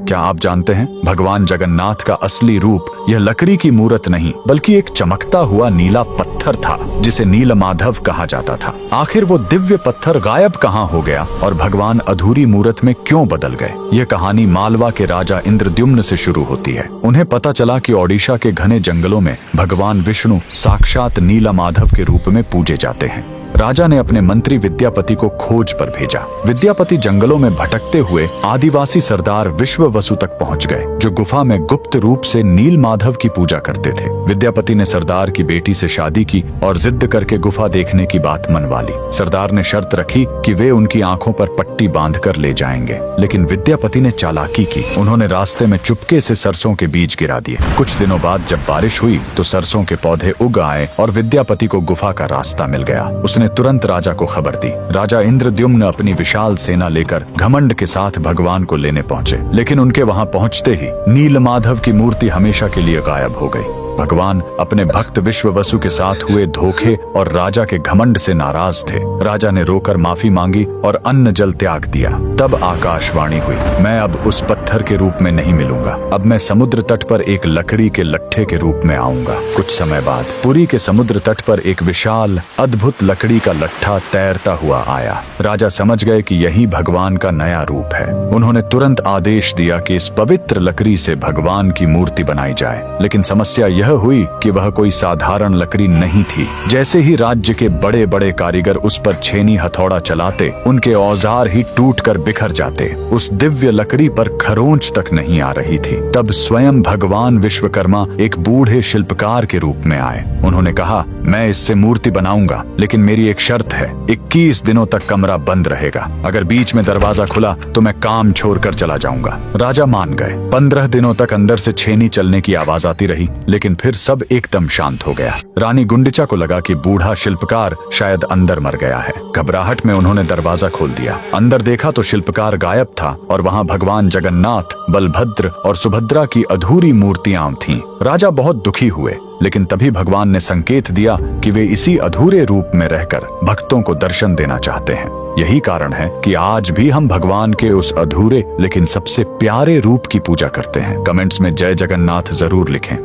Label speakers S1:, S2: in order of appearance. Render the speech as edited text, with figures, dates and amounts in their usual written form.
S1: क्या आप जानते हैं भगवान जगन्नाथ का असली रूप यह लकड़ी की मूर्त नहीं बल्कि एक चमकता हुआ नीला पत्थर था जिसे नीलमाधव कहा जाता था। आखिर वो दिव्य पत्थर गायब कहाँ हो गया और भगवान अधूरी मूर्त में क्यों बदल गए? यह कहानी मालवा के राजा इंद्रद्युम्न से शुरू होती है। उन्हें पता चला कि ओडिशा के घने जंगलों में भगवान विष्णु साक्षात नीलमाधव के रूप में पूजे जाते हैं। राजा ने अपने मंत्री विद्यापति को खोज पर भेजा। विद्यापति जंगलों में भटकते हुए आदिवासी सरदार विश्ववसु तक पहुंच गए, जो गुफा में गुप्त रूप से नीलमाधव की पूजा करते थे। विद्यापति ने सरदार की बेटी से शादी की और जिद करके गुफा देखने की बात मनवा ली। सरदार ने शर्त रखी कि वे उनकी आंखों पर पट्टी बांधकर ले जाएंगे, लेकिन विद्यापति ने चालाकी की। उन्होंने रास्ते में चुपके से सरसों के बीज गिरा दिए। कुछ दिनों बाद जब बारिश हुई तो सरसों के पौधे उग आए और विद्यापति को गुफा का रास्ता मिल गया। उसने तुरंत राजा को खबर दी। राजा इंद्रद्युम्न अपनी विशाल सेना लेकर घमंड के साथ भगवान को लेने पहुंचे, लेकिन उनके वहां पहुंचते ही नीलमाधव की मूर्ति हमेशा के लिए गायब हो गई। भगवान अपने भक्त विश्ववसु के साथ हुए धोखे और राजा के घमंड से नाराज थे। राजा ने रोकर माफी मांगी और अन्न जल त्याग दिया। तब आकाशवाणी हुई, मैं अब उस पत्थर के रूप में नहीं मिलूंगा, अब मैं समुद्र तट पर एक लकड़ी के लट्ठे के रूप में आऊंगा। कुछ समय बाद पुरी के समुद्र तट पर एक विशाल अद्भुत लकड़ी का लट्ठा तैरता हुआ आया। राजा समझ गए कि यही भगवान का नया रूप है। उन्होंने तुरंत आदेश दिया कि इस पवित्र लकड़ी से भगवान की मूर्ति बनाई जाए, लेकिन समस्या यह हुई कि वह कोई साधारण लकड़ी नहीं थी। जैसे ही राज्य के बड़े बड़े कारीगर उस पर छेनी हथौड़ा चलाते, उनके औजार ही टूटकर बिखर जाते। उस दिव्य लकड़ी पर खरोंच तक नहीं आ रही थी। तब स्वयं भगवान विश्वकर्मा एक बूढ़े शिल्पकार के रूप में आए। उन्होंने कहा, मैं इससे मूर्ति बनाऊंगा, लेकिन मेरी एक शर्त है, 21 दिनों तक कमरा बंद रहेगा। अगर बीच में दरवाजा खुला तो मैं काम छोड़कर चला जाऊंगा। राजा मान गए। 15 दिनों तक अंदर से छेनी चलने की आवाज आती रही, लेकिन फिर सब एकदम शांत हो गया। रानी गुंडिचा को लगा कि बूढ़ा शिल्पकार शायद अंदर मर गया है। घबराहट में उन्होंने दरवाजा खोल दिया। अंदर देखा तो शिल्पकार गायब था और वहां भगवान जगन्नाथ, बलभद्र और सुभद्रा की अधूरी मूर्तियां थीं। राजा बहुत दुखी हुए, लेकिन तभी भगवान ने संकेत दिया कि वे इसी अधूरे रूप में रहकर भक्तों को दर्शन देना चाहते हैं। यही कारण है कि आज भी हम भगवान के उस अधूरे लेकिन सबसे प्यारे रूप की पूजा करते हैं। कमेंट्स में जय जगन्नाथ जरूर लिखें।